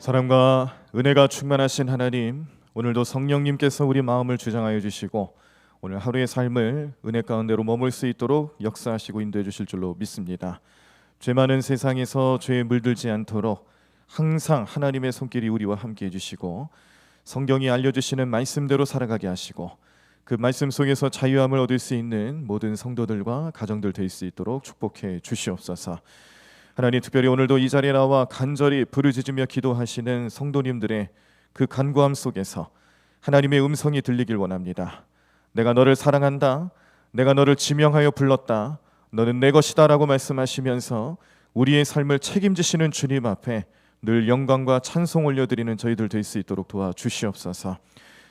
사랑과 은혜가 충만하신 하나님, 오늘도 성령님께서 우리 마음을 주장하여 주시고 오늘 하루의 삶을 은혜 가운데로 머물 수 있도록 역사하시고 인도해 주실 줄로 믿습니다. 죄 많은 세상에서 죄에 물들지 않도록 항상 하나님의 손길이 우리와 함께 해주시고 성경이 알려주시는 말씀대로 살아가게 하시고 그 말씀 속에서 자유함을 얻을 수 있는 모든 성도들과 가정들 될 수 있도록 축복해 주시옵소서. 하나님, 특별히 오늘도 이 자리에 나와 간절히 부르짖으며 기도하시는 성도님들의 그 간구함 속에서 하나님의 음성이 들리길 원합니다. 내가 너를 사랑한다, 내가 너를 지명하여 불렀다, 너는 내 것이다 라고 말씀하시면서 우리의 삶을 책임지시는 주님 앞에 늘 영광과 찬송 올려드리는 저희들 될 수 있도록 도와주시옵소서.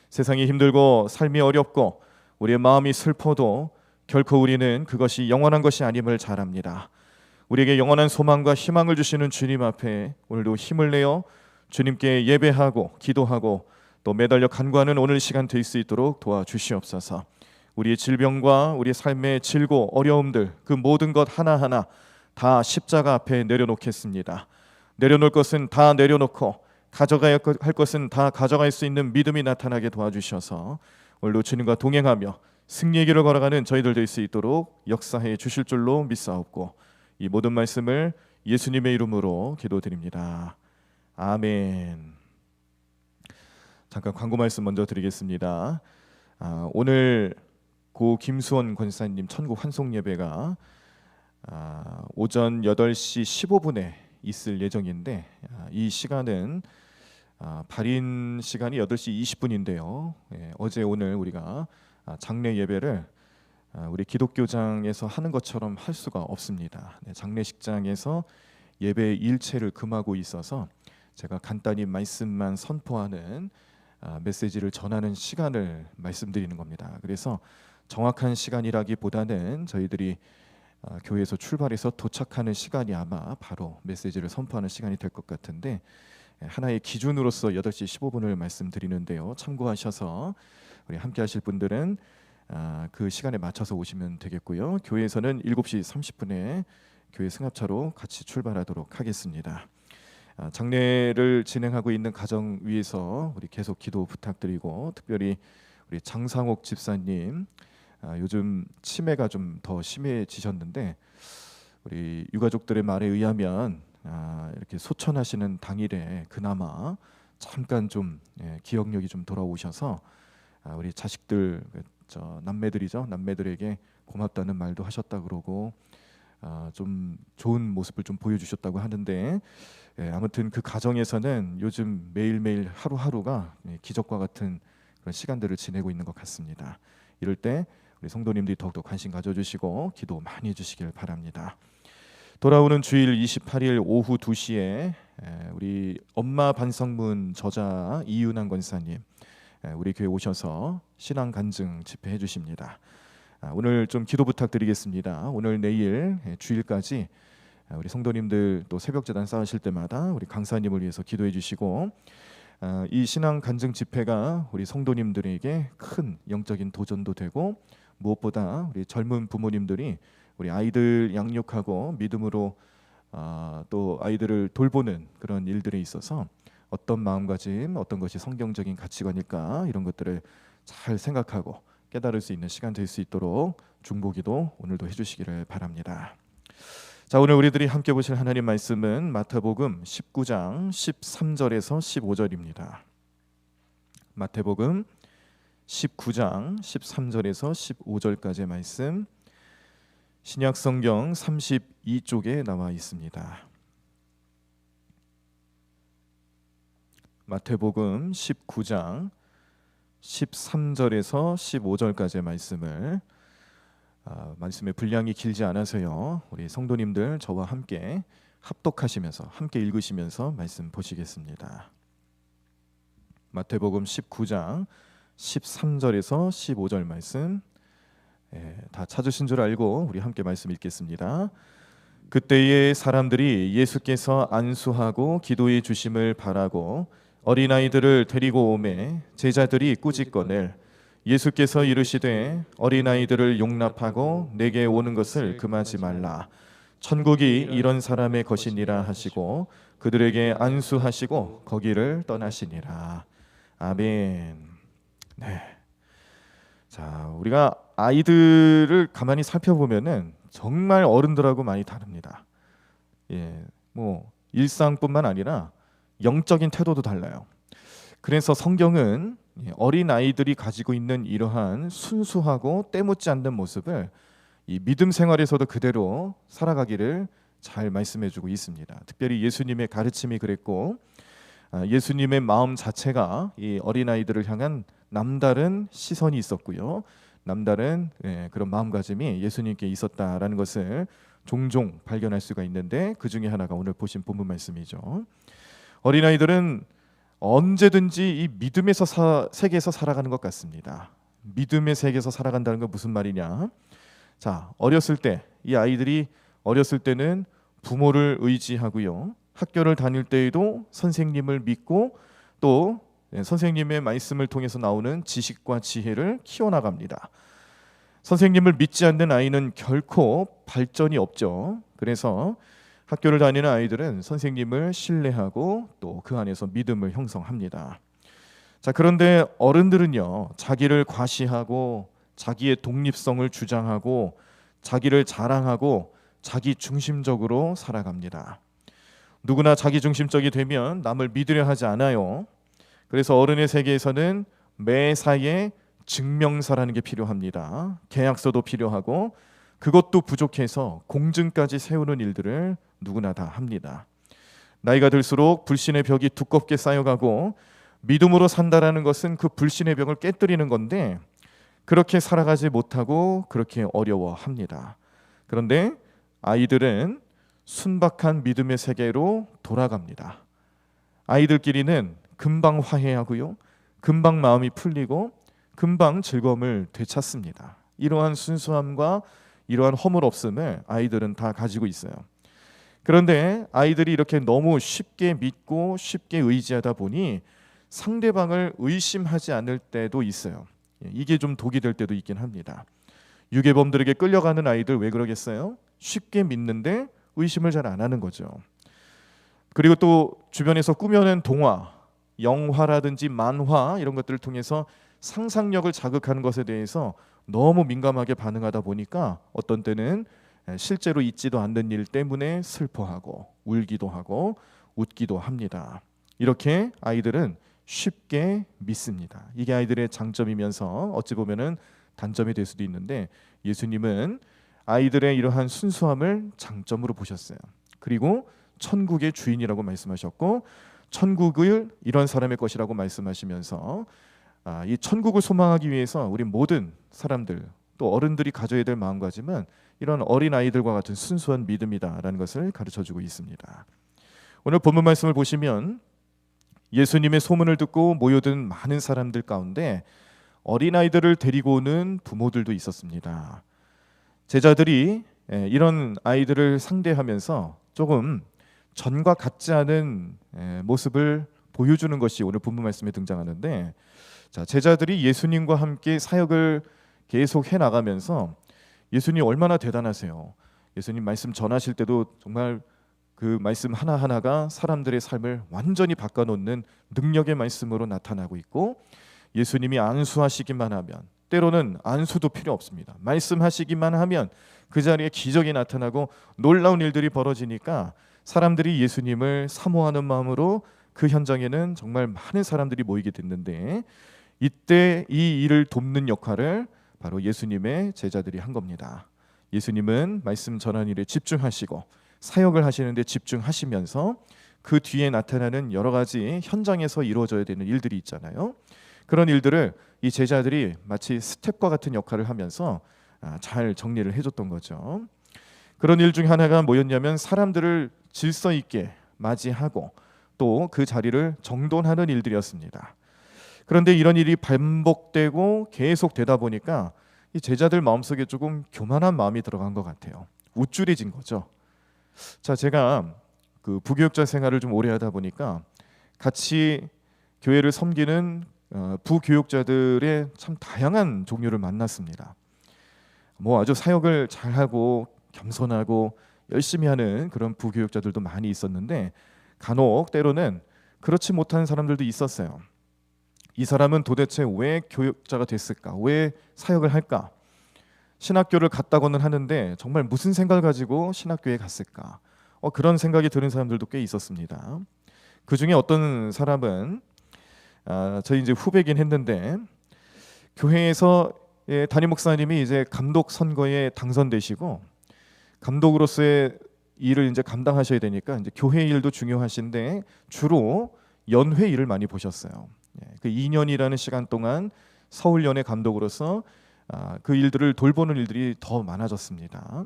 세상이 힘들고 삶이 어렵고 우리의 마음이 슬퍼도 결코 우리는 그것이 영원한 것이 아님을 잘 압니다. 우리에게 영원한 소망과 희망을 주시는 주님 앞에 오늘도 힘을 내어 주님께 예배하고 기도하고 또 매달려 간구하는 오늘 시간 될 수 있도록 도와주시옵소서. 우리의 질병과 우리의 삶의 질고 어려움들 그 모든 것 하나하나 다 십자가 앞에 내려놓겠습니다. 내려놓을 것은 다 내려놓고 가져가야 할 것은 다 가져갈 수 있는 믿음이 나타나게 도와주셔서 오늘도 주님과 동행하며 승리의 길을 걸어가는 저희들 될 수 있도록 역사해 주실 줄로 믿사옵고 이 모든 말씀을 예수님의 이름으로 기도드립니다. 아멘. 잠깐 광고 말씀 먼저 드리겠습니다. 오늘 고 김수원 권사님 천국 환송 예배가 오전 8시 15분에 있을 예정인데 이 시간은 발인 시간이 8시 20분인데요. 어제 오늘 우리가 장례 예배를 우리 기독교장에서 하는 것처럼 할 수가 없습니다. 장례식장에서 예배 일체를 금하고 있어서 제가 간단히 말씀만 선포하는 메시지를 전하는 시간을 말씀드리는 겁니다. 그래서 정확한 시간이라기보다는 저희들이 교회에서 출발해서 도착하는 시간이 아마 바로 메시지를 선포하는 시간이 될 것 같은데 하나의 기준으로서 8시 15분을 말씀드리는데요. 참고하셔서 우리 함께 하실 분들은 그 시간에 맞춰서 오시면 되겠고요. 교회에서는 7시 30분에 교회 승합차로 같이 출발하도록 하겠습니다. 장례를 진행하고 있는 가정 위해서 우리 계속 기도 부탁드리고 특별히 우리 장상옥 집사님 요즘 치매가 좀 더 심해지셨는데 우리 유가족들의 말에 의하면 이렇게 소천하시는 당일에 그나마 잠깐 좀 기억력이 좀 돌아오셔서 우리 자식들 남매들이죠. 남매들에게 고맙다는 말도 하셨다 그러고 좀 좋은 모습을 좀 보여주셨다고 하는데 아무튼 그 가정에서는 요즘 매일매일 하루하루가 기적과 같은 그런 시간들을 지내고 있는 것 같습니다. 이럴 때 우리 성도님들이 더욱더 관심 가져주시고 기도 많이 해주시길 바랍니다. 돌아오는 주일 28일 오후 2시에 우리 엄마 반성문 저자 이윤환 권사님 우리 교회 오셔서 신앙 간증 집회해 주십니다. 오늘 좀 기도 부탁드리겠습니다. 오늘 내일 주일까지 우리 성도님들 또 새벽제단 쌓으실 때마다 우리 강사님을 위해서 기도해 주시고 이 신앙 간증 집회가 우리 성도님들에게 큰 영적인 도전도 되고 무엇보다 우리 젊은 부모님들이 우리 아이들 양육하고 믿음으로 또 아이들을 돌보는 그런 일들에 있어서 어떤 마음가짐, 어떤 것이 성경적인 가치관일까 이런 것들을 잘 생각하고 깨달을 수 있는 시간 될 수 있도록 중보기도 오늘도 해주시기를 바랍니다. 자, 오늘 우리들이 함께 보실 하나님 말씀은 마태복음 19장 13절에서 15절입니다. 마태복음 19장 13절에서 15절까지의 말씀 신약성경 32쪽에 나와 있습니다. 마태복음 19장 13절에서 15절까지의 말씀을 말씀의 분량이 길지 않아서요. 우리 성도님들 저와 함께 합독하시면서 함께 읽으시면서 말씀 보시겠습니다. 마태복음 19장 13절에서 15절 말씀 다 찾으신 줄 알고 우리 함께 말씀 읽겠습니다. 그때에 사람들이 예수께서 안수하고 기도해 주심을 바라고 어린아이들을 데리고 오매 제자들이 꾸짖거늘 예수께서 이르시되 어린아이들을 용납하고 내게 오는 것을 금하지 말라. 천국이 이런 사람의 것이니라 하시고 그들에게 안수하시고 거기를 떠나시니라. 아멘. 네. 자, 우리가 아이들을 가만히 살펴보면은 정말 어른들하고 많이 다릅니다. 예, 뭐 일상뿐만 아니라 영적인 태도도 달라요. 그래서 성경은 어린 아이들이 가지고 있는 이러한 순수하고 때묻지 않는 모습을 이 믿음 생활에서도 그대로 살아가기를 잘 말씀해주고 있습니다. 특별히 예수님의 가르침이 그랬고, 예수님의 마음 자체가 이 어린 아이들을 향한 남다른 시선이 있었고요. 남다른 그런 마음가짐이 예수님께 있었다라는 것을 종종 발견할 수가 있는데, 그 중에 하나가 오늘 보신 본문 말씀이죠. 어린 아이들은 언제든지 이 믿음에서 세계에서 살아가는 것 같습니다. 믿음의 세계에서 살아간다는 건 무슨 말이냐? 자, 어렸을 때 이 아이들이 어렸을 때는 부모를 의지하고요. 학교를 다닐 때에도 선생님을 믿고 또 선생님의 말씀을 통해서 나오는 지식과 지혜를 키워나갑니다. 선생님을 믿지 않는 아이는 결코 발전이 없죠. 그래서 학교를 다니는 아이들은 선생님을 신뢰하고 또 그 안에서 믿음을 형성합니다. 자, 그런데 어른들은요, 자기를 과시하고 자기의 독립성을 주장하고 자기를 자랑하고 자기 중심적으로 살아갑니다. 누구나 자기 중심적이 되면 남을 믿으려 하지 않아요. 그래서 어른의 세계에서는 매사에 증명서라는 게 필요합니다. 계약서도 필요하고 그것도 부족해서 공증까지 세우는 일들을 누구나 다 합니다. 나이가 들수록 불신의 벽이 두껍게 쌓여가고 믿음으로 산다라는 것은 그 불신의 벽을 깨뜨리는 건데 그렇게 살아가지 못하고 그렇게 어려워합니다. 그런데 아이들은 순박한 믿음의 세계로 돌아갑니다. 아이들끼리는 금방 화해하고요. 금방 마음이 풀리고 금방 즐거움을 되찾습니다. 이러한 순수함과 이러한 허물 없음을 아이들은 다 가지고 있어요. 그런데 아이들이 이렇게 너무 쉽게 믿고 쉽게 의지하다 보니 상대방을 의심하지 않을 때도 있어요. 이게 좀 독이 될 때도 있긴 합니다. 유괴범들에게 끌려가는 아이들 왜 그러겠어요? 쉽게 믿는데 의심을 잘 안 하는 거죠. 그리고 또 주변에서 꾸며낸 동화, 영화라든지 만화 이런 것들을 통해서 상상력을 자극하는 것에 대해서 너무 민감하게 반응하다 보니까 어떤 때는 실제로 있지도 않는 일 때문에 슬퍼하고 울기도 하고 웃기도 합니다. 이렇게 아이들은 쉽게 믿습니다. 이게 아이들의 장점이면서 어찌 보면은 단점이 될 수도 있는데 예수님은 아이들의 이러한 순수함을 장점으로 보셨어요. 그리고 천국의 주인이라고 말씀하셨고 천국을 이런 사람의 것이라고 말씀하시면서 이 천국을 소망하기 위해서 우리 모든 사람들 또 어른들이 가져야 될 마음가짐은 이런 어린 아이들과 같은 순수한 믿음이다라는 것을 가르쳐주고 있습니다. 오늘 본문 말씀을 보시면 예수님의 소문을 듣고 모여든 많은 사람들 가운데 어린아이들을 데리고 오는 부모들도 있었습니다. 제자들이 이런 아이들을 상대하면서 조금 전과 같지 않은 모습을 보여주는 것이 오늘 본문 말씀에 등장하는데, 자, 제자들이 예수님과 함께 사역을 계속 해나가면서 예수님 얼마나 대단하세요. 예수님 말씀 전하실 때도 정말 그 말씀 하나하나가 사람들의 삶을 완전히 바꿔놓는 능력의 말씀으로 나타나고 있고, 예수님이 안수하시기만 하면 때로는 안수도 필요 없습니다. 말씀하시기만 하면 그 자리에 기적이 나타나고 놀라운 일들이 벌어지니까 사람들이 예수님을 사모하는 마음으로 그 현장에는 정말 많은 사람들이 모이게 됐는데, 이때 이 일을 돕는 역할을 바로 예수님의 제자들이 한 겁니다. 예수님은 말씀 전하는 일에 집중하시고 사역을 하시는데 집중하시면서 그 뒤에 나타나는 여러 가지 현장에서 이루어져야 되는 일들이 있잖아요. 그런 일들을 이 제자들이 마치 스텝과 같은 역할을 하면서 잘 정리를 해줬던 거죠. 그런 일 중 하나가 뭐였냐면 사람들을 질서 있게 맞이하고 또 그 자리를 정돈하는 일들이었습니다. 그런데 이런 일이 반복되고 계속 되다 보니까 이 제자들 마음속에 조금 교만한 마음이 들어간 것 같아요. 우쭐해진 거죠. 자, 제가 그 부교육자 생활을 좀 오래 하다 보니까 같이 교회를 섬기는 부교육자들의 참 다양한 종류를 만났습니다. 뭐 아주 사역을 잘하고 겸손하고 열심히 하는 그런 부교육자들도 많이 있었는데 간혹 때로는 그렇지 못한 사람들도 있었어요. 이 사람은 도대체 왜 교육자가 됐을까? 왜 사역을 할까? 신학교를 갔다고는 하는데 정말 무슨 생각을 가지고 신학교에 갔을까? 그런 생각이 드는 사람들도 꽤 있었습니다. 그 중에 어떤 사람은 저희 이제 후배긴 했는데 교회에서 담임 목사님이 이제 감독 선거에 당선되시고 감독으로서의 일을 이제 감당하셔야 되니까 이제 교회 일도 중요하신데 주로 연회 일을 많이 보셨어요. 그 2년이라는 시간 동안 서울연회 감독으로서 그 일들을 돌보는 일들이 더 많아졌습니다.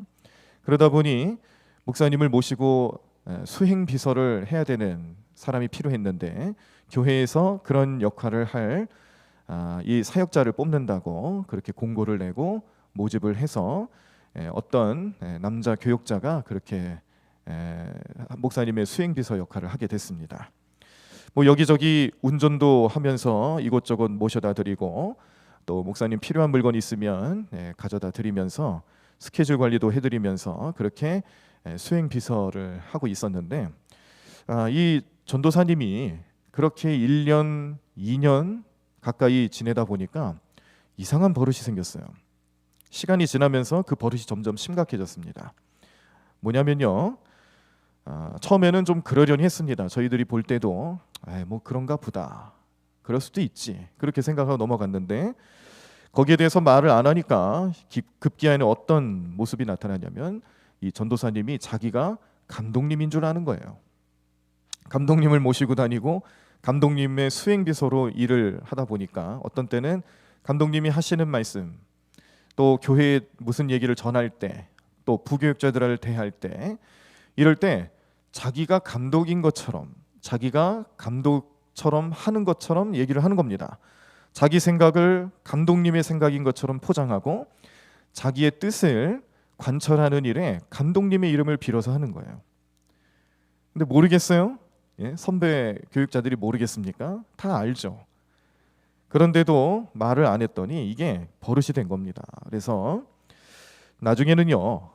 그러다 보니 목사님을 모시고 수행 비서를 해야 되는 사람이 필요했는데 교회에서 그런 역할을 할 이 사역자를 뽑는다고 그렇게 공고를 내고 모집을 해서 어떤 남자 교역자가 그렇게 목사님의 수행 비서 역할을 하게 됐습니다. 뭐 여기저기 운전도 하면서 이곳저곳 모셔다 드리고 또 목사님 필요한 물건이 있으면 가져다 드리면서 스케줄 관리도 해드리면서 그렇게 수행 비서를 하고 있었는데 이 전도사님이 그렇게 1년, 2년 가까이 지내다 보니까 이상한 버릇이 생겼어요. 시간이 지나면서 그 버릇이 점점 심각해졌습니다. 뭐냐면요, 처음에는 좀 그러려니 했습니다. 저희들이 볼 때도 뭐 그런가 보다, 그럴 수도 있지, 그렇게 생각하고 넘어갔는데 거기에 대해서 말을 안 하니까 급기야에는 어떤 모습이 나타나냐면 이 전도사님이 자기가 감독님인 줄 아는 거예요. 감독님을 모시고 다니고 감독님의 수행비서로 일을 하다 보니까 어떤 때는 감독님이 하시는 말씀, 또 교회에 무슨 얘기를 전할 때, 또 부교육자들을 대할 때, 이럴 때 자기가 감독인 것처럼, 자기가 감독처럼 하는 것처럼 얘기를 하는 겁니다. 자기 생각을 감독님의 생각인 것처럼 포장하고 자기의 뜻을 관철하는 일에 감독님의 이름을 빌어서 하는 거예요. 근데 모르겠어요? 선배 교육자들이 모르겠습니까? 다 알죠. 그런데도 말을 안 했더니 이게 버릇이 된 겁니다. 그래서 나중에는요,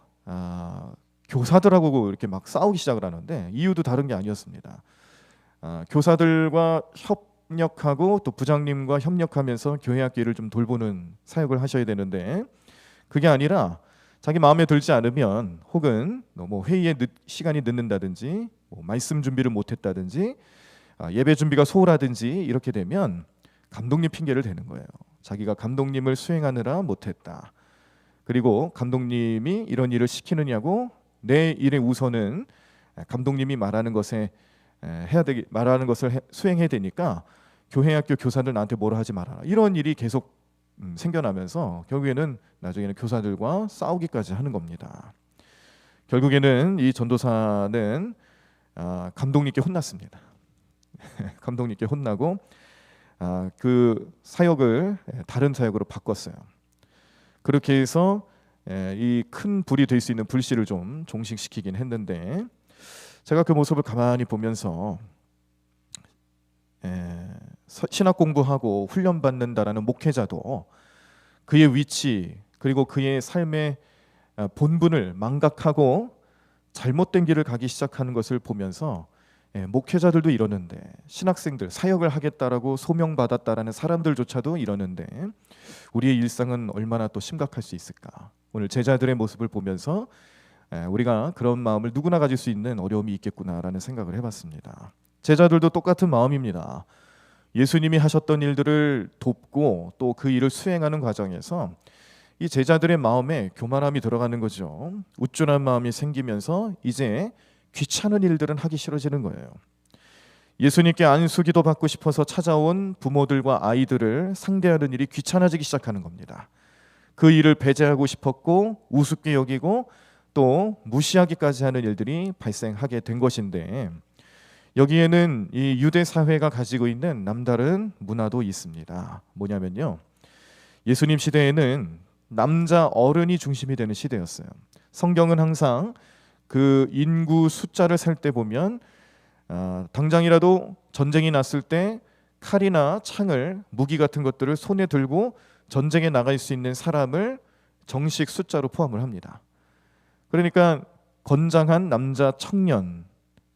교사들하고 이렇게 막 싸우기 시작을 하는데 이유도 다른 게 아니었습니다. 교사들과 협력하고 또 부장님과 협력하면서 교회 학기를 좀 돌보는 사역을 하셔야 되는데 그게 아니라 자기 마음에 들지 않으면 혹은 뭐 회의에 시간이 늦는다든지 뭐 말씀 준비를 못했다든지 예배 준비가 소홀하든지 이렇게 되면 감독님 핑계를 대는 거예요. 자기가 감독님을 수행하느라 못했다. 그리고 감독님이 이런 일을 시키느냐고 내 일의 우선은 감독님이 말하는 것에 말하는 것을 수행해야 되니까 교회 학교 교사들 나한테 뭐라 하지 말아라. 이런 일이 계속 생겨나면서 결국에는 나중에는 교사들과 싸우기까지 하는 겁니다. 결국에는 이 전도사는 감독님께 혼났습니다. 감독님께 혼나고 그 사역을 다른 사역으로 바꿨어요. 그렇게 해서 이 큰 불이 될 수 있는 불씨를 좀 종식시키긴 했는데 제가 그 모습을 가만히 보면서 신학 공부하고 훈련받는다라는 목회자도 그의 위치 그리고 그의 삶의 본분을 망각하고 잘못된 길을 가기 시작하는 것을 보면서 목회자들도 이러는데 신학생들 사역을 하겠다라고 소명받았다라는 사람들조차도 이러는데 우리의 일상은 얼마나 또 심각할 수 있을까. 오늘 제자들의 모습을 보면서 우리가 그런 마음을 누구나 가질 수 있는 어려움이 있겠구나라는 생각을 해봤습니다. 제자들도 똑같은 마음입니다. 예수님이 하셨던 일들을 돕고 또 그 일을 수행하는 과정에서 이 제자들의 마음에 교만함이 들어가는 거죠. 우쭐한 마음이 생기면서 이제 귀찮은 일들은 하기 싫어지는 거예요. 예수님께 안수기도 받고 싶어서 찾아온 부모들과 아이들을 상대하는 일이 귀찮아지기 시작하는 겁니다. 그 일을 배제하고 싶었고 우습게 여기고 또 무시하기까지 하는 일들이 발생하게 된 것인데 여기에는 이 유대 사회가 가지고 있는 남다른 문화도 있습니다. 뭐냐면요, 예수님 시대에는 남자 어른이 중심이 되는 시대였어요. 성경은 항상 그 인구 숫자를 셀 때 보면 당장이라도 전쟁이 났을 때 칼이나 창을 무기 같은 것들을 손에 들고 전쟁에 나갈 수 있는 사람을 정식 숫자로 포함을 합니다. 그러니까 건장한 남자 청년,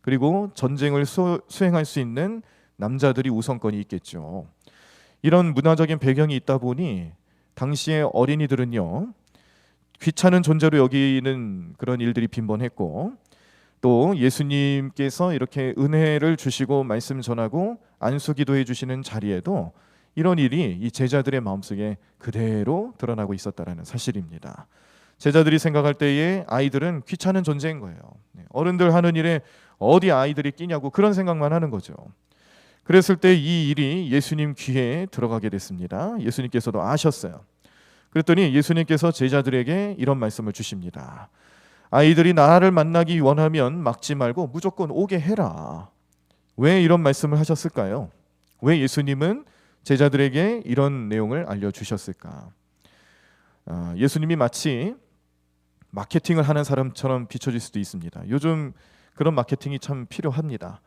그리고 전쟁을 수행할 수 있는 남자들이 우선권이 있겠죠. 이런 문화적인 배경이 있다 보니 당시의 어린이들은요, 귀찮은 존재로 여기는 그런 일들이 빈번했고, 또 예수님께서 이렇게 은혜를 주시고 말씀 전하고 안수 기도해 주시는 자리에도 이런 일이 이 제자들의 마음속에 그대로 드러나고 있었다라는 사실입니다. 제자들이 생각할 때에 아이들은 귀찮은 존재인 거예요. 어른들 하는 일에 어디 아이들이 끼냐고 그런 생각만 하는 거죠. 그랬을 때 이 일이 예수님 귀에 들어가게 됐습니다. 예수님께서도 아셨어요. 그랬더니 예수님께서 제자들에게 이런 말씀을 주십니다. 아이들이 나를 만나기 원하면 막지 말고 무조건 오게 해라. 왜 이런 말씀을 하셨을까요? 왜 예수님은 제자들에게 이런 내용을 알려주셨을까? 예수님이 마치 마케팅을 하는 사람처럼 비춰질 수도 있습니다. 요즘 그런 마케팅이 참 필요합니다.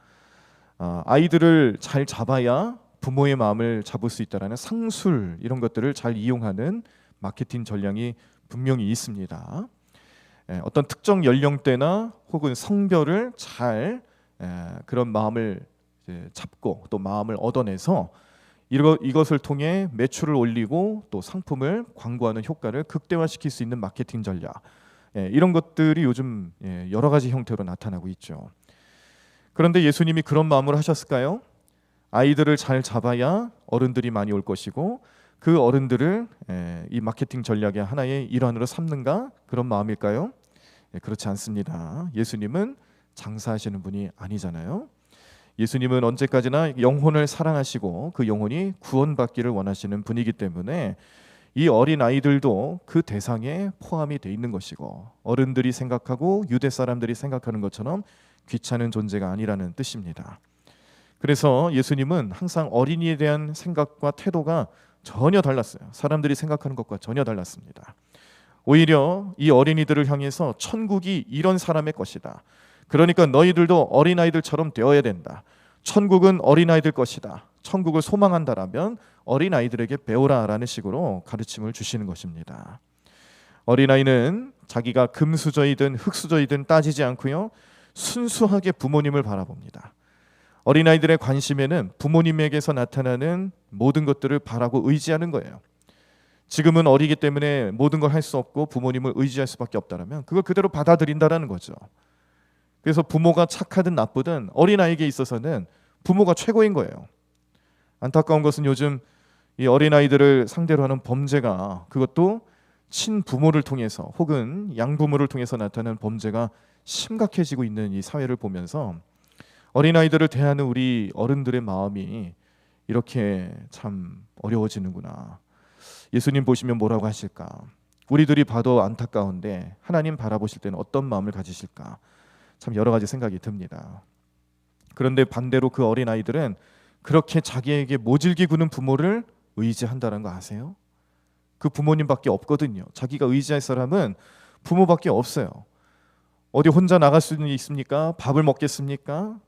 아이들을 잘 잡아야 부모의 마음을 잡을 수 있다라는 상술, 이런 것들을 잘 이용하는 마케팅 전략이 분명히 있습니다. 어떤 특정 연령대나 혹은 성별을 잘 그런 마음을 잡고 또 마음을 얻어내서 이것을 통해 매출을 올리고 또 상품을 광고하는 효과를 극대화시킬 수 있는 마케팅 전략, 이런 것들이 요즘 여러 가지 형태로 나타나고 있죠. 그런데 예수님이 그런 마음으로 하셨을까요? 아이들을 잘 잡아야 어른들이 많이 올 것이고 그 어른들을 이 마케팅 전략의 하나의 일환으로 삼는가, 그런 마음일까요? 그렇지 않습니다. 예수님은 장사하시는 분이 아니잖아요. 예수님은 언제까지나 영혼을 사랑하시고 그 영혼이 구원받기를 원하시는 분이기 때문에 이 어린 아이들도 그 대상에 포함이 돼 있는 것이고, 어른들이 생각하고 유대 사람들이 생각하는 것처럼 귀찮은 존재가 아니라는 뜻입니다. 그래서 예수님은 항상 어린이에 대한 생각과 태도가 전혀 달랐어요. 사람들이 생각하는 것과 전혀 달랐습니다. 오히려 이 어린이들을 향해서 천국이 이런 사람의 것이다. 그러니까 너희들도 어린아이들처럼 되어야 된다. 천국은 어린아이들 것이다. 천국을 소망한다라면 어린아이들에게 배우라라는 식으로 가르침을 주시는 것입니다. 어린아이는 자기가 금수저이든 흙수저이든 따지지 않고요, 순수하게 부모님을 바라봅니다. 어린아이들의 관심에는 부모님에게서 나타나는 모든 것들을 바라고 의지하는 거예요. 지금은 어리기 때문에 모든 걸 할 수 없고 부모님을 의지할 수밖에 없다면 그걸 그대로 받아들인다라는 거죠. 그래서 부모가 착하든 나쁘든 어린아이에게 있어서는 부모가 최고인 거예요. 안타까운 것은 요즘 이 어린아이들을 상대로 하는 범죄가, 그것도 친부모를 통해서 혹은 양부모를 통해서 나타나는 범죄가 심각해지고 있는 이 사회를 보면서 어린아이들을 대하는 우리 어른들의 마음이 이렇게 참 어려워지는구나. 예수님 보시면 뭐라고 하실까? 우리들이 봐도 안타까운데 하나님 바라보실 때는 어떤 마음을 가지실까? 참 여러 가지 생각이 듭니다. 그런데 반대로 그 어린아이들은 그렇게 자기에게 모질게 구는 부모를 의지한다는 거 아세요? 그 부모님밖에 없거든요. 자기가 의지할 사람은 부모밖에 없어요. 어디 혼자 나갈 수는 있습니까? 밥을 먹겠습니까?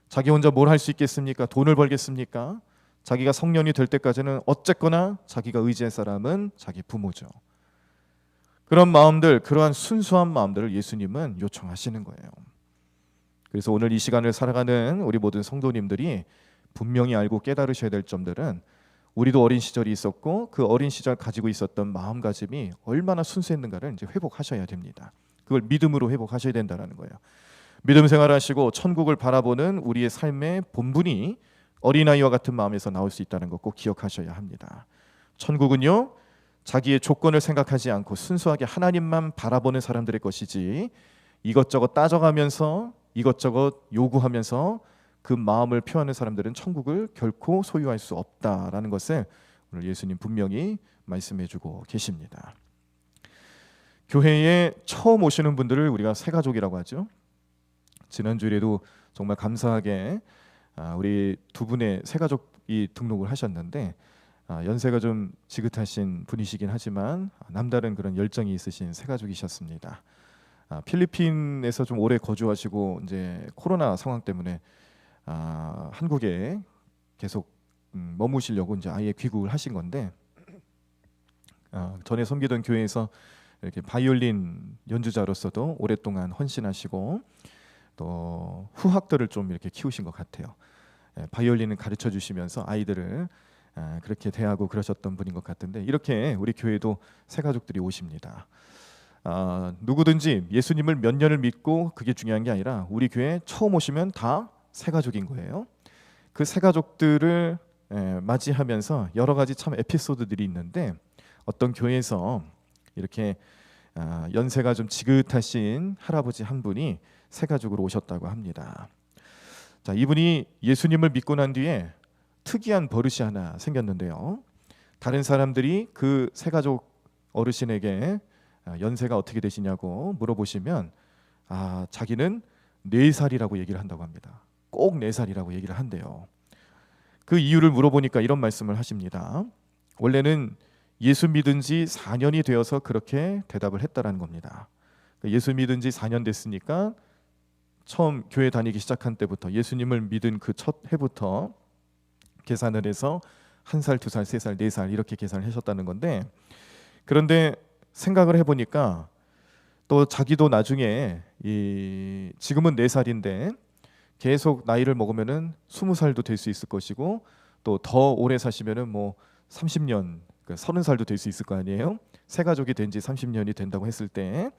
자기 혼자 뭘 할 수 있겠습니까? 돈을 벌겠습니까? 자기가 성년이 될 때까지는 어쨌거나 자기가 의지할 사람은 자기 부모죠. 그런 마음들, 그러한 순수한 마음들을 예수님은 요청하시는 거예요. 그래서 오늘 이 시간을 살아가는 우리 모든 성도님들이 분명히 알고 깨달으셔야 될 점들은, 우리도 어린 시절이 있었고 그 어린 시절 가지고 있었던 마음가짐이 얼마나 순수했는가를 이제 회복하셔야 됩니다. 그걸 믿음으로 회복하셔야 된다는 거예요. 믿음 생활하시고 천국을 바라보는 우리의 삶의 본분이 어린아이와 같은 마음에서 나올 수 있다는 것 꼭 기억하셔야 합니다. 천국은요, 자기의 조건을 생각하지 않고 순수하게 하나님만 바라보는 사람들의 것이지, 이것저것 따져가면서 이것저것 요구하면서 그 마음을 표하는 사람들은 천국을 결코 소유할 수 없다라는 것을 오늘 예수님 분명히 말씀해주고 계십니다. 교회에 처음 오시는 분들을 우리가 새가족이라고 하죠. 지난주에도 정말 감사하게 우리 두 분의 새가족이 등록을 하셨는데, 연세가 좀 지긋하신 분이시긴 하지만 남다른 그런 열정이 있으신 새가족이셨습니다. 필리핀에서 좀 오래 거주하시고 이제 코로나 상황 때문에 한국에 계속 머무시려고 이제 아예 귀국을 하신 건데, 전에 섬기던 교회에서 이렇게 바이올린 연주자로서도 오랫동안 헌신하시고 또 후학들을 좀 이렇게 키우신 것 같아요. 바이올린을 가르쳐 주시면서 아이들을 그렇게 대하고 그러셨던 분인 것 같은데, 이렇게 우리 교회도 새 가족들이 오십니다. 누구든지 예수님을 몇 년을 믿고 그게 중요한 게 아니라 우리 교회 처음 오시면 다 새 가족인 거예요. 그 새 가족들을 맞이하면서 여러 가지 참 에피소드들이 있는데, 어떤 교회에서 이렇게 연세가 좀 지긋하신 할아버지 한 분이 새 가족으로 오셨다고 합니다. 자, 이분이 예수님을 믿고 난 뒤에 특이한 버릇이 하나 생겼는데요. 다른 사람들이 그 새 가족 어르신에게 연세가 어떻게 되시냐고 물어보시면 자기는 4살이라고 얘기를 한다고 합니다. 꼭 4살이라고 얘기를 한대요. 그 이유를 물어보니까 이런 말씀을 하십니다. 원래는 예수 믿은 지 4년이 되어서 그렇게 대답을 했다라는 겁니다. 예수 믿은 지 4년 됐으니까 처음 교회 다니기 시작한 때부터, 예수님을 믿은 그 첫 해부터 계산을 해서 1살, 2살, 3살, 4살 이렇게 계산을 하셨다는 건데, 그런데 생각을 해보니까 또 자기도 나중에 지금은 4살인데 계속 나이를 먹으면은 20살도 될 수 있을 것이고, 또 더 오래 사시면은 뭐 30년, 30살도 될 수 있을 거 아니에요. 새 가족이 된 지 30년이 된다고 했을 때,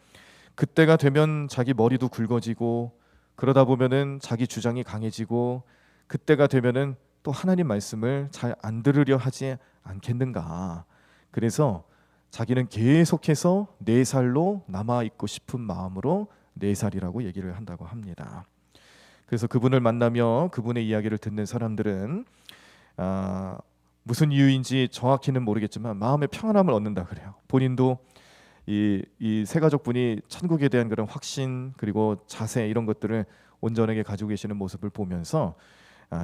그때가 되면 자기 머리도 굵어지고 그러다 보면은 자기 주장이 강해지고, 그때가 되면은 또 하나님 말씀을 잘 안 들으려 하지 않겠는가. 그래서 자기는 계속해서 4살로 남아 있고 싶은 마음으로 4살이라고 얘기를 한다고 합니다. 그래서 그분을 만나며 그분의 이야기를 듣는 사람들은 무슨 이유인지 정확히는 모르겠지만 마음의 평안함을 얻는다 그래요. 본인도 이 새 가족분이 천국에 대한 그런 확신, 그리고 자세, 이런 것들을 온전하게 가지고 계시는 모습을 보면서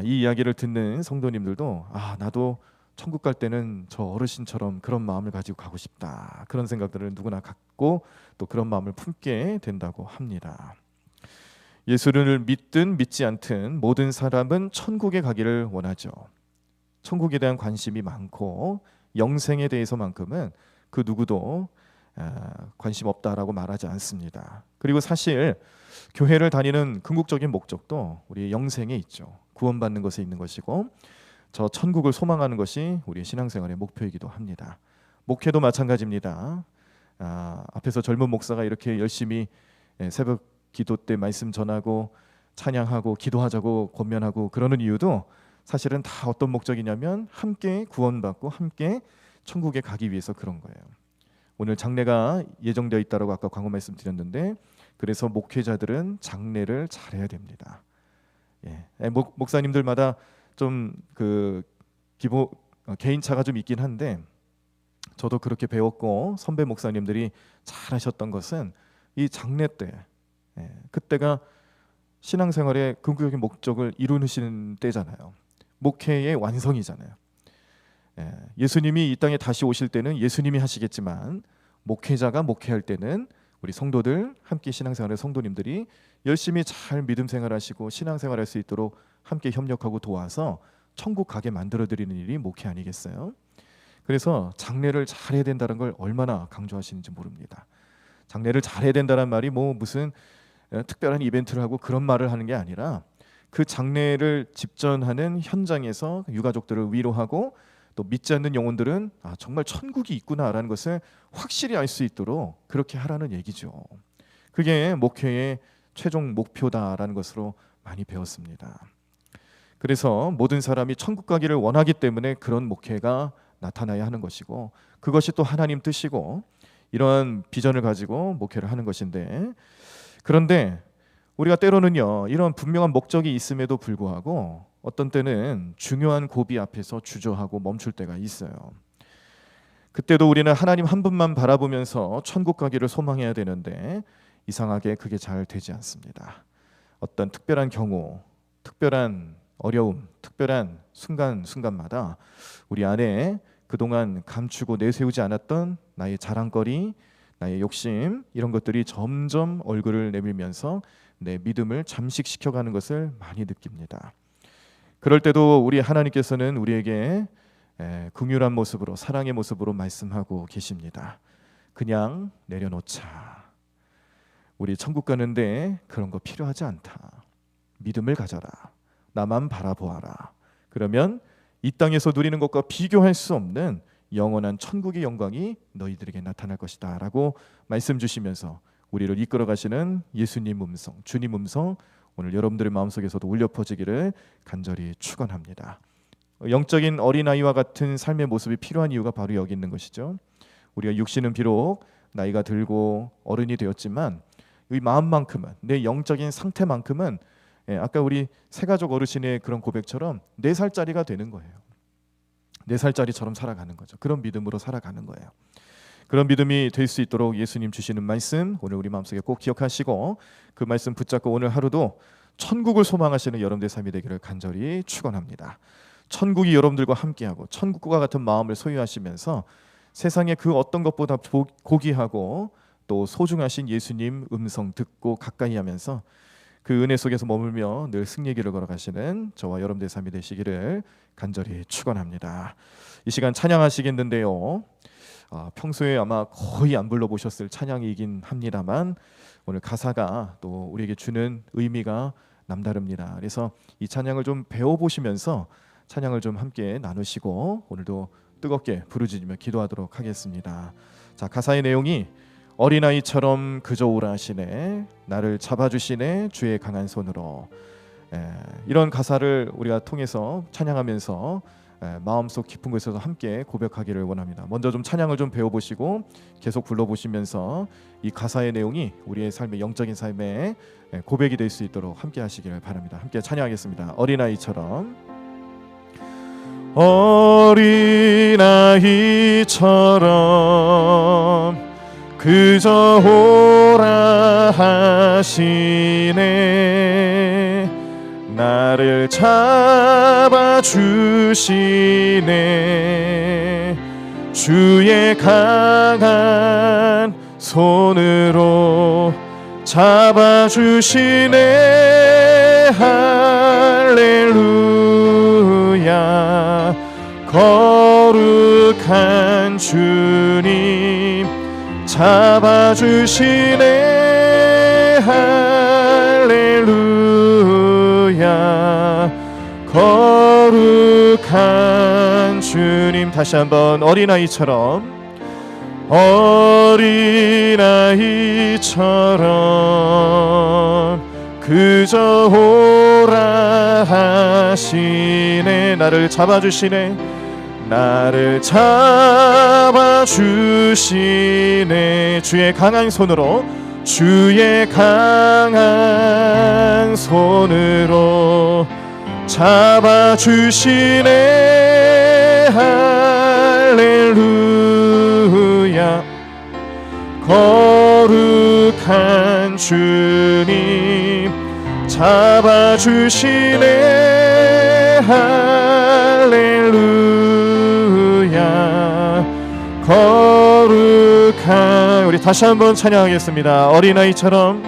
이 이야기를 듣는 성도님들도 나도 천국 갈 때는 저 어르신처럼 그런 마음을 가지고 가고 싶다, 그런 생각들을 누구나 갖고 또 그런 마음을 품게 된다고 합니다. 예수를 믿든 믿지 않든 모든 사람은 천국에 가기를 원하죠. 천국에 대한 관심이 많고 영생에 대해서만큼은 그 누구도 관심 없다라고 말하지 않습니다. 그리고 사실 교회를 다니는 궁극적인 목적도 우리 영생에 있죠. 구원받는 것에 있는 것이고, 저 천국을 소망하는 것이 우리의 신앙생활의 목표이기도 합니다. 목회도 마찬가지입니다. 앞에서 젊은 목사가 이렇게 열심히 새벽 기도 때 말씀 전하고 찬양하고 기도하자고 권면하고 그러는 이유도 사실은 다 어떤 목적이냐면 함께 구원받고 함께 천국에 가기 위해서 그런 거예요. 오늘 장례가 예정되어 있다라고 아까 광고 말씀드렸는데, 그래서 목회자들은 장례를 잘해야 됩니다. 목사님들마다 좀 개인차가 좀 있긴 한데, 저도 그렇게 배웠고 선배 목사님들이 잘하셨던 것은 이 장례 때, 그때가 신앙생활의 궁극적인 목적을 이루시는 때잖아요. 목회의 완성이잖아요. 예수님이 이 땅에 다시 오실 때는 예수님이 하시겠지만, 목회자가 목회할 때는 우리 성도들, 함께 신앙생활의 성도님들이 열심히 잘 믿음 생활하시고 신앙생활할 수 있도록 함께 협력하고 도와서 천국 가게 만들어드리는 일이 목회 아니겠어요? 그래서 장례를 잘해야 된다는 걸 얼마나 강조하시는지 모릅니다. 장례를 잘해야 된다는 말이 무슨 특별한 이벤트를 하고 그런 말을 하는 게 아니라, 그 장례를 집전하는 현장에서 유가족들을 위로하고 또 믿지 않는 영혼들은 정말 천국이 있구나라는 것을 확실히 알 수 있도록 그렇게 하라는 얘기죠. 그게 목회의 최종 목표다라는 것으로 많이 배웠습니다. 그래서 모든 사람이 천국 가기를 원하기 때문에 그런 목회가 나타나야 하는 것이고, 그것이 또 하나님 뜻이고 이런 비전을 가지고 목회를 하는 것인데, 그런데 우리가 때로는요, 이런 분명한 목적이 있음에도 불구하고 어떤 때는 중요한 고비 앞에서 주저하고 멈출 때가 있어요. 그때도 우리는 하나님 한 분만 바라보면서 천국 가기를 소망해야 되는데, 이상하게 그게 잘 되지 않습니다. 어떤 특별한 경우, 특별한 어려움, 특별한 순간마다 우리 안에 그동안 감추고 내세우지 않았던 나의 자랑거리, 나의 욕심, 이런 것들이 점점 얼굴을 내밀면서 내 믿음을 잠식시켜가는 것을 많이 느낍니다. 그럴 때도 우리 하나님께서는 우리에게 긍휼한 모습으로, 사랑의 모습으로 말씀하고 계십니다. 그냥 내려놓자. 우리 천국 가는데 그런 거 필요하지 않다. 믿음을 가져라. 나만 바라보아라. 그러면 이 땅에서 누리는 것과 비교할 수 없는 영원한 천국의 영광이 너희들에게 나타날 것이다 라고 말씀 주시면서 우리를 이끌어 가시는 예수님 음성, 주님 음성, 오늘 여러분들의 마음속에서도 울려 퍼지기를 간절히 축원합니다. 영적인 어린아이와 같은 삶의 모습이 필요한 이유가 바로 여기 있는 것이죠. 우리가 육신은 비록 나이가 들고 어른이 되었지만 이 마음만큼은, 내 영적인 상태만큼은 아까 우리 새가족 어르신의 그런 고백처럼 4살짜리가 되는 거예요. 4살짜리처럼 살아가는 거죠. 그런 믿음으로 살아가는 거예요. 그런 믿음이 될 수 있도록 예수님 주시는 말씀 오늘 우리 마음속에 꼭 기억하시고 그 말씀 붙잡고 오늘 하루도 천국을 소망하시는 여러분들의 삶이 되기를 간절히 축원합니다. 천국이 여러분들과 함께하고 천국과 같은 마음을 소유하시면서 세상의 그 어떤 것보다 고귀하고 또 소중하신 예수님 음성 듣고 가까이 하면서 그 은혜 속에서 머물며 늘 승리의 길을 걸어가시는 저와 여러분들의 삶이 되시기를 간절히 축원합니다. 이 시간 찬양하시겠는데요. 평소에 아마 거의 안 불러보셨을 찬양이긴 합니다만 오늘 가사가 또 우리에게 주는 의미가 남다릅니다. 그래서 이 찬양을 좀 배워보시면서 찬양을 좀 함께 나누시고 오늘도 뜨겁게 부르짖으며 기도하도록 하겠습니다. 자, 가사의 내용이 어린아이처럼 그저 오라 하시네, 나를 잡아주시네 주의 강한 손으로. 이런 가사를 우리가 통해서 찬양하면서 마음속 깊은 곳에서 함께 고백하기를 원합니다. 먼저 좀 찬양을 좀 배워보시고 계속 불러보시면서 이 가사의 내용이 우리의 삶의 영적인 삶의 고백이 될 수 있도록 함께 하시기를 바랍니다. 함께 찬양하겠습니다. 어린아이처럼. 어린아이처럼 그저 오라 하시네, 나를 잡아주시네 주의 강한 손으로 잡아주시네. 할렐루야. 거룩한 주님 잡아주시네. 할렐루야. 거룩한 주님. 다시 한번 어린아이처럼, 어린아이처럼 그저 오라 하시네, 나를 잡아주시네, 나를 잡아주시네 주의 강한 손으로, 주의 강한 손으로 잡아주시네. 할렐루야. 거룩한 주님 잡아주시네. 할렐루야. 거룩한, 우리 다시 한번 찬양하겠습니다. 어린아이처럼,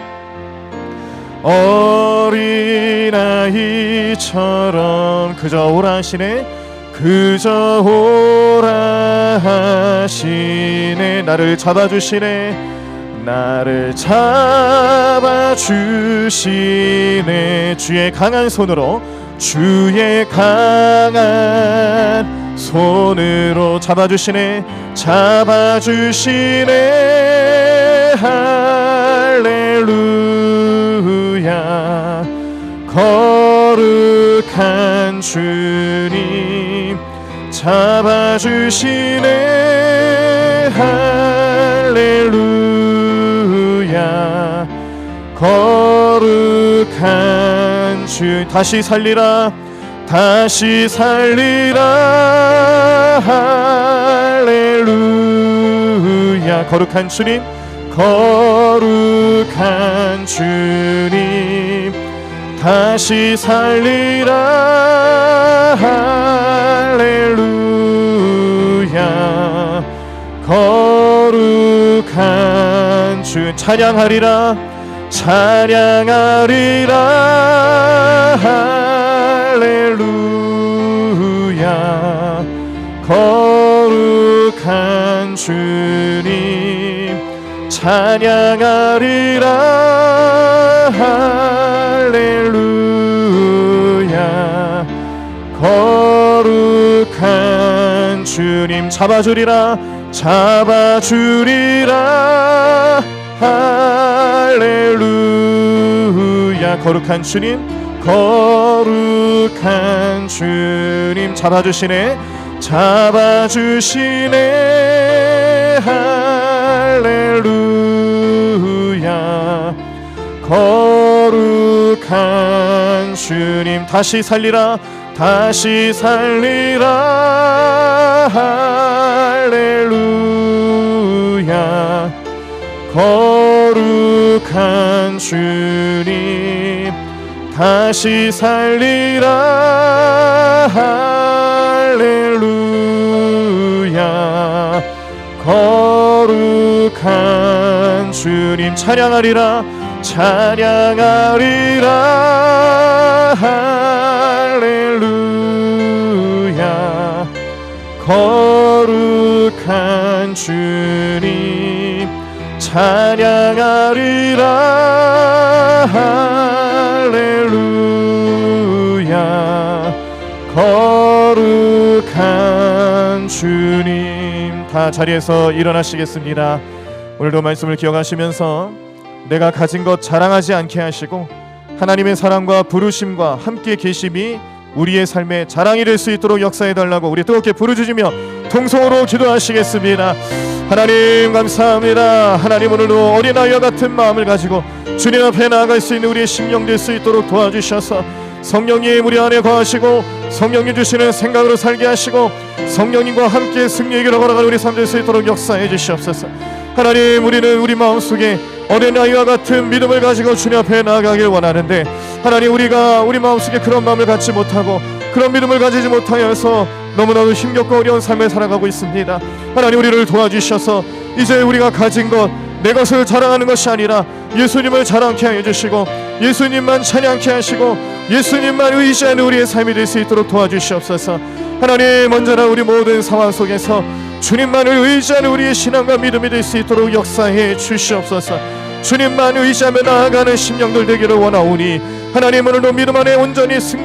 어린아이처럼 그저 오라 하시네, 그저 오라 하시네, 나를 잡아주시네, 나를 잡아주시네 주의 강한 손으로, 주의 강한 손으로 잡아주시네, 잡아주시네. 할렐루야. 거룩한 주님 잡아주시네. 할렐루야. 거룩한 주. 다시 살리라, 다시 살리라. 할렐루야. 거룩한 주님, 거룩한 주님 다시 살리라. 할렐루야. 거룩한 주. 찬양하리라, 찬양하리라. 할렐루야. 거룩한 주님 찬양하리라. 할렐루야. 거룩한 주님 잡아주리라. 잡아주리라. 할렐루야. 거룩한 주님, 거룩한 주님 잡아주시네. 잡아주시네. 할렐루야. 거룩한 주님 다시 살리라. 다시 살리라. 할렐루야. 거룩한 주님 다시 살리라. 할렐루야. 거룩한 주님 찬양하리라. 찬양하리라. 할렐루야. 거룩한 주님 찬양하리라. 할렐루야. 거룩한 주님. 다 자리에서 일어나시겠습니다. 오늘도 말씀을 기억하시면서 내가 가진 것 자랑하지 않게 하시고 하나님의 사랑과 부르심과 함께 계심이 우리의 삶의 자랑이 될 수 있도록 역사해달라고 우리 뜨겁게 부르짖으며 통성으로 기도하시겠습니다. 하나님 감사합니다. 하나님 오늘도 어린아이와 같은 마음을 가지고 주님 앞에 나아갈 수 있는 우리의 심령 될 수 있도록 도와주셔서 성령님 우리 안에 거하시고 성령님 주시는 생각으로 살게 하시고 성령님과 함께 승리의 길을 걸어가는 우리 삶 될 수 있도록 역사해 주시옵소서. 하나님 우리는 우리 마음속에 어린아이와 같은 믿음을 가지고 주님 앞에 나아가길 원하는데 하나님 우리가 우리 마음속에 그런 마음을 갖지 못하고 그런 믿음을 가지지 못하여서 너무나도 힘겹고 어려운 삶을 살아가고 있습니다. 하나님 우리를 도와주셔서 이제 우리가 가진 것 내 것을 자랑하는 것이 아니라 예수님을 자랑케 하여 주시고 예수님만 찬양케 하시고 예수님만 의지하는 우리의 삶이 될 수 있도록 도와주시옵소서. 하나님 언제나 우리 모든 상황 속에서 주님만을 의지하는 우리의 신앙과 믿음이 될 수 있도록 역사해 주시옵소서. 주님만 의지하며 나아가는 심령들 되기를 원하오니 하나님 오늘도 믿음 안에 온전히 승리